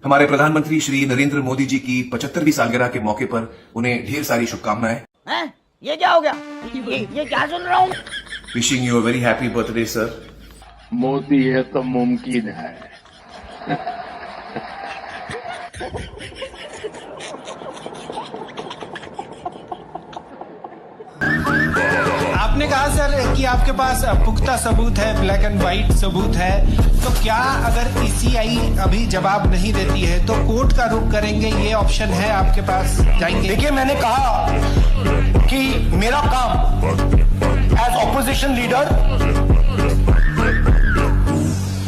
हमारे प्रधानमंत्री श्री नरेंद्र मोदी जी की 75वीं सालगिरह के मौके पर उन्हें ढेर सारी शुभकामनाएं। हैं? ये क्या हो गया? ये क्या सुन रहा हूँ? Wishing you a very happy birthday sir. Modi है तो मुमकिन है। आपने कहा सर कि आपके पास पुख्ता सबूत है, ब्लैक एंड व्हाइट सबूत है, तो क्या अगर ईसीआई अभी जवाब नहीं देती है तो कोर्ट का रुख करेंगे? ये ऑप्शन है आपके पास, जाएंगे? देखिए, मैंने कहा कि मेरा काम as opposition leader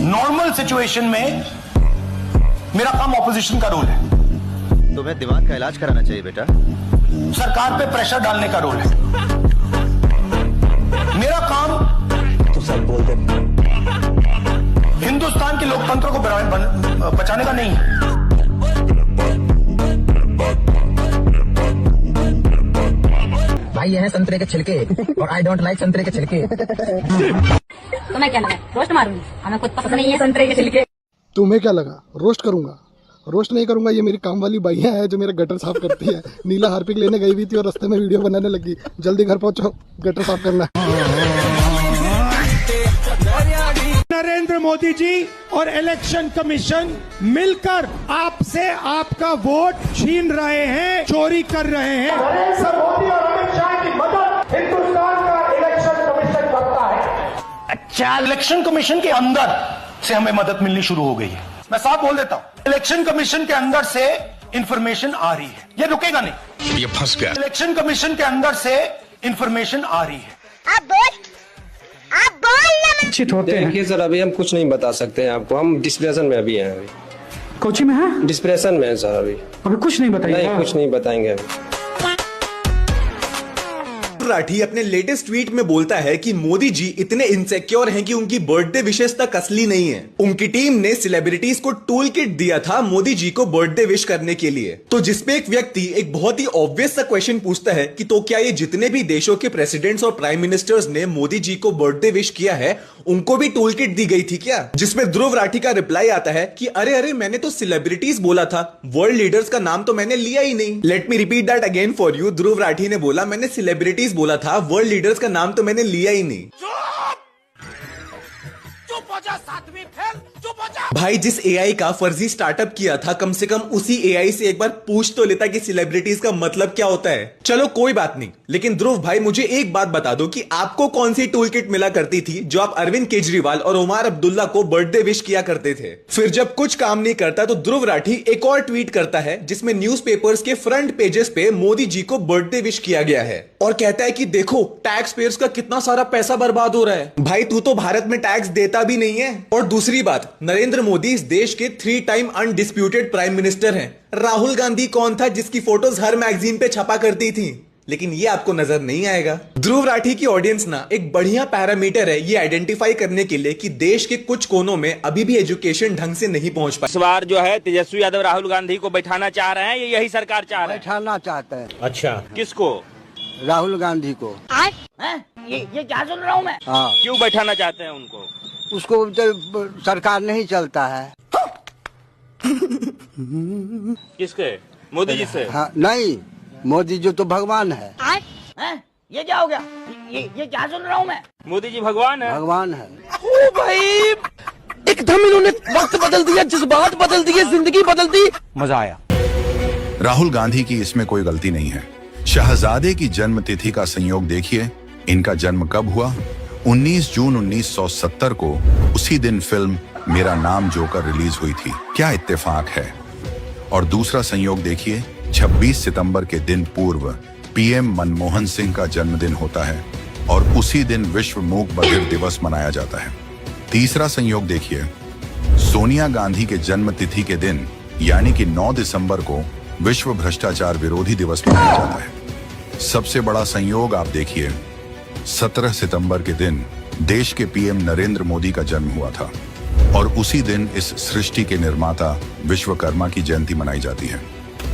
normal situation में मेरा काम ऑपोजिशन का रोल है। तुम्हें दिमाग का इलाज कराना चाहिए बेटा। सरकार पे प्रेशर डालने का रोल है। मेरा काम तो सब बोल दे। हिंदुस्तान के लोकतंत्र को बचाने का नहीं है। भाई ये है संतरे के छिलके और आई डोंट लाइक संतरे के छिलके। तो मैं क्या लगा रोस्ट मारूंगी? हमें खुद पसंद नहीं है संतरे के छिलके। तुम्हें क्या लगा रोस्ट करूंगा? रोस्ट नहीं करूंगा। ये मेरी काम वाली बाइयां है जो मेरा गटर साफ करती है। नीला हार्पिक लेने गई हुई थी और रास्ते में वीडियो बनाने लगी। जल्दी घर पहुंचो, गटर साफ करना है। नरेंद्र मोदी जी और इलेक्शन कमीशन मिलकर आपसे आपका वोट छीन रहे हैं, चोरी कर रहे हैं। सर, मोदी और अमित शाह की मदद हिंदुस्तान का इलेक्शन कमीशन करता है। अच्छा, इलेक्शन कमीशन के अंदर से हमें मदद मिलनी शुरू हो गई है। मैं साफ बोल देता हूं, इलेक्शन कमीशन के अंदर से इंफॉर्मेशन आ रही है, ये रुकेगा नहीं, ये फंस गया। इलेक्शन कमीशन के अंदर से इंफॉर्मेशन आ रही है। आप बोल होते हैं। देखिए सर, अभी हम कुछ नहीं बता सकते हैं आपको। हम डिस्प्रेशन में अभी हैं। अभी कोची में है? डिस्प्रेशन में है सर। अभी कुछ नहीं बताइए। नहीं, कुछ नहीं बताएंगे अभी। राठी अपने लेटेस्ट ट्वीट में बोलता है कि मोदी जी इतने इनसिक्योर हैं कि उनकी बर्थडे विशेष तक असली नहीं है। उनकी टीम ने सेलिब्रिटीज को टूल किट दिया था मोदी जी को बर्थडे विश करने के लिए। तो जिसपे एक व्यक्ति एक बहुत ही ऑब्वियस सा क्वेश्चन पूछता है कि तो क्या ये जितने भी देशों के प्रेसिडेंट्स और प्राइम मिनिस्टर्स ने मोदी जी को बर्थडे विश किया है उनको भी टूल किट दी गई थी क्या? जिसमें ध्रुव राठी का रिप्लाई आता है कि अरे मैंने तो सेलिब्रिटीज बोला था, वर्ल्ड लीडर्स का नाम तो मैंने लिया ही नहीं। Let me repeat that again for you. Dhruv Rathee ने बोला मैंने सेलिब्रिटीज बोला था, वर्ल्ड लीडर्स का नाम तो मैंने लिया ही नहीं। भाई, जिस एआई का फर्जी स्टार्टअप किया था कम से कम उसी एआई से एक बार पूछ तो लेता कि सेलिब्रिटीज का मतलब क्या होता है। चलो कोई बात नहीं, लेकिन ध्रुव भाई मुझे एक बात बता दो कि आपको कौन सी टूल किट मिला करती थी जो आप अरविंद केजरीवाल और उमर अब्दुल्ला को बर्थडे विश किया करते थे? फिर जब कुछ काम नहीं करता तो ध्रुव राठी एक और ट्वीट करता है जिसमें न्यूज़पेपर्स के फ्रंट पेजेस पे मोदी जी को बर्थडे विश किया गया है और कहता है कि देखो टैक्स पेयर्स का कितना सारा पैसा बर्बाद हो रहा है। भाई, तू तो भारत में टैक्स देता भी नहीं है। और दूसरी बात, नरेंद्र मोदी इस देश के 3 टाइम अनडिस्प्यूटेड प्राइम मिनिस्टर हैं। राहुल गांधी कौन था जिसकी फोटोज हर मैगजीन पे छपा करती थी? लेकिन ये आपको नजर नहीं आएगा। ध्रुव राठी की ऑडियंस ना एक बढ़िया पैरामीटर है ये आइडेंटिफाई करने के लिए कि देश के कुछ कोनों में अभी भी एजुकेशन ढंग से नहीं पहुंच पाई। इस बार जो है तेजस्वी यादव राहुल गांधी को बैठाना चाह रहे हैं, ये यही सरकार चाह रहे हैं? बैठाना चाहते हैं। अच्छा, किसको? राहुल गांधी को। ये क्या सुन रहा हूँ मैं? हाँ, क्यों बैठाना चाहते हैं उनको? उसको तो सरकार नहीं चलता है। किसके? मोदी जी से? हाँ, नहीं, मोदी जी तो भगवान है। हैं? ये क्या हो गया? ये क्या सुन रहा हूँ मैं? मोदी जी भगवान है? भगवान है। ओ भाई, एकदम इन्होंने वक्त बदल दिया, जज्बात बदल दिए, जिंदगी बदल दी। मजा आया। राहुल गांधी की इसमें कोई गलती नहीं है। शहजादे की जन्म तिथि का संयोग देखिए। इनका जन्म कब हुआ? 19 जून 1970 को। उसी दिन फिल्म मेरा नाम जोकर रिलीज हुई थी। क्या इत्तेफाक है। और दूसरा संयोग देखिए, 26 सितंबर के दिन पूर्व पीएम मनमोहन सिंह का जन्मदिन होता है और उसी दिन विश्व मूक बधिर दिवस मनाया जाता है। तीसरा संयोग देखिए, सोनिया गांधी के जन्म तिथि के दिन यानी कि 9 दिसंबर को विश्व भ्रष्टाचार विरोधी दिवस मनाया जाता है। सबसे बड़ा संयोग आप देखिए, 17 सितंबर के दिन देश के पीएम नरेंद्र मोदी का जन्म हुआ था और उसी दिन इस सृष्टि के निर्माता विश्वकर्मा की जयंती मनाई जाती है।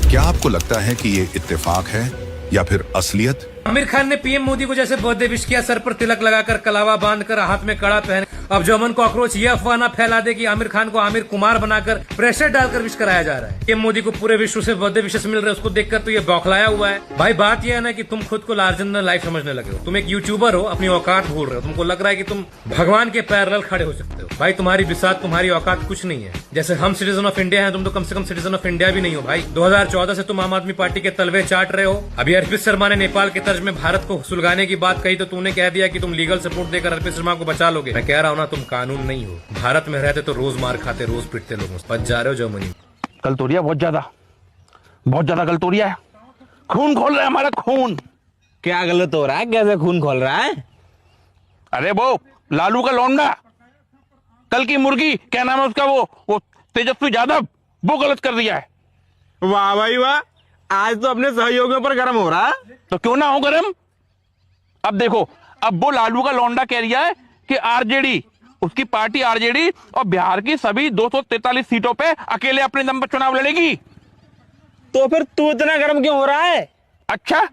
क्या आपको लगता है कि ये इत्तेफाक है या फिर असलियत? आमिर खान ने पीएम मोदी को जैसे बर्थडे विश किया, सर पर तिलक लगाकर, कलावा बांधकर, हाथ में कड़ा पहन अब जो अमन कॉकरोच ये अफवाह ना फैला दे कि आमिर खान को आमिर कुमार बनाकर प्रेशर डालकर विश कराया जा रहा है। पीएम मोदी को पूरे विश्व से बर्थडे विशेष मिल रहे हैं, उसको देखकर तो ये बौखलाया हुआ है। भाई बात यह है ना कि तुम खुद को लार्जर देन लाइफ समझने लगे हो। तुम एक यूट्यूबर हो, अपनी औकात भूल रहे हो। तुमको लग रहा है कि तुम भगवान के पैरेलल खड़े हो सकते हो। भाई तुम्हारी बिसात, तुम्हारी औकात कुछ नहीं है। जैसे हम सिटीजन ऑफ इंडिया हैं, तुम तो कम से कम सिटीजन ऑफ इंडिया भी नहीं हो भाई। 2014 से तुम आम आदमी पार्टी के तलवे चाट रहे हो। अभी अर्पित शर्मा ने नेपाल के तर्ज में भारत को सुलगाने की बात कही तो तूने कह दिया कि तुम लीगल सपोर्ट देकर अर्पित शर्मा को बचा लोगे। मैं कह रहा हूँ ना, तुम कानून नहीं हो। भारत में रहते तो रोज मार खाते, रोज पिटते लोगों से। बच जा रहे हो जर्मनी। गलत हो रही है, बहुत ज्यादा गलत हो रही है। खून खोल रहा है हमारा खून। क्या गलत हो रहा है? कैसे खून खोल रहा है? अरे वो लालू का लौंडा, कल की मुर्गी, क्या नाम है उसका, वो तेजस्वी यादव, वो गलत कर दिया है। वाह भाई वाह, आज तो अपने सहयोगियों पर गर्म हो रहा है। तो क्यों ना हो गर्म। अब देखो, अब वो लालू का लौंडा कह रहा है कि आरजेडी, उसकी पार्टी आरजेडी और बिहार की सभी 243 सीटों पे अकेले अपने दम पर चुनाव लड़ेगी। तो फिर तू इतना गर्म क्यों हो रहा है? अच्छा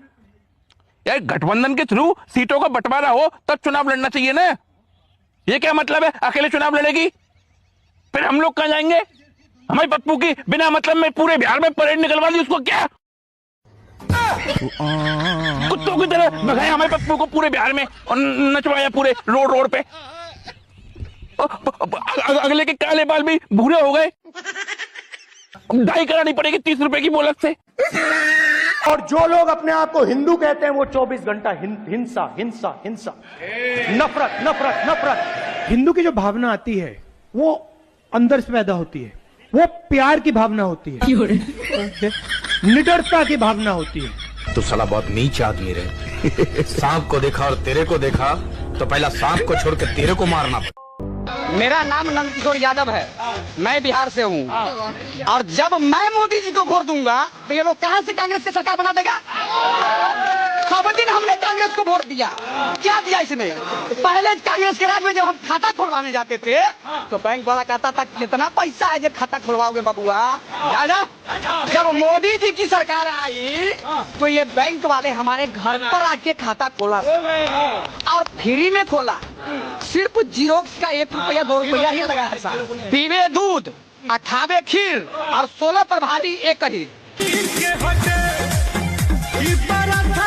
यार, गठबंधन के थ्रू सीटों का बंटवारा हो तब चुनाव लड़ना चाहिए ना। ये क्या मतलब है अकेले चुनाव लड़ेगी? फिर हम लोग कहां जाएंगे? हमारी पप्पू की बिना मतलब में पूरे बिहार में परेड निकलवा दी, उसको क्या कुत्तों की तरह भगाया हमारे पप्पू को पूरे बिहार में और नचवाया पूरे रोड पे। अगले के काले बाल भी भूरे हो गए। डाई करानी पड़ेगी 30 रुपए की बोनस से। और जो लोग अपने आप को हिंदू कहते हैं वो 24 घंटा हिंसा हिंसा हिंसा, नफरत नफरत नफरत। हिंदू की जो भावना आती है वो अंदर से पैदा होती है, वो प्यार की भावना होती है, निडरता की भावना होती है। तू साला बहुत नीच आदमी रे। सांप को देखा और तेरे को देखा तो पहला सांप को छोड़ के तेरे को मारना। मेरा नाम नंदकिशोर यादव है, मैं बिहार से हूँ। और जब मैं मोदी जी को वोट दूंगा तो ये लोग कहां से कांग्रेस की सरकार बना देगा? सब दिन हमने कांग्रेस को वोट दिया, क्या दिया इसने? पहले कांग्रेस के राज में जब हम खाता खुलवाने जाते थे तो बैंक वाला कहता था कितना पैसा है जब खाता खुलवाओगे बबुआ। जब मोदी जी की सरकार आई तो ये बैंक वाले हमारे घर पर आके खाता खोला और फ्री में खोला। सिर्फ जीरोक्स का 1 रुपया 2 रुपया ही लगा है साहब। पीवे दूध, खावे खीर और 16 प्रभारी एक ही।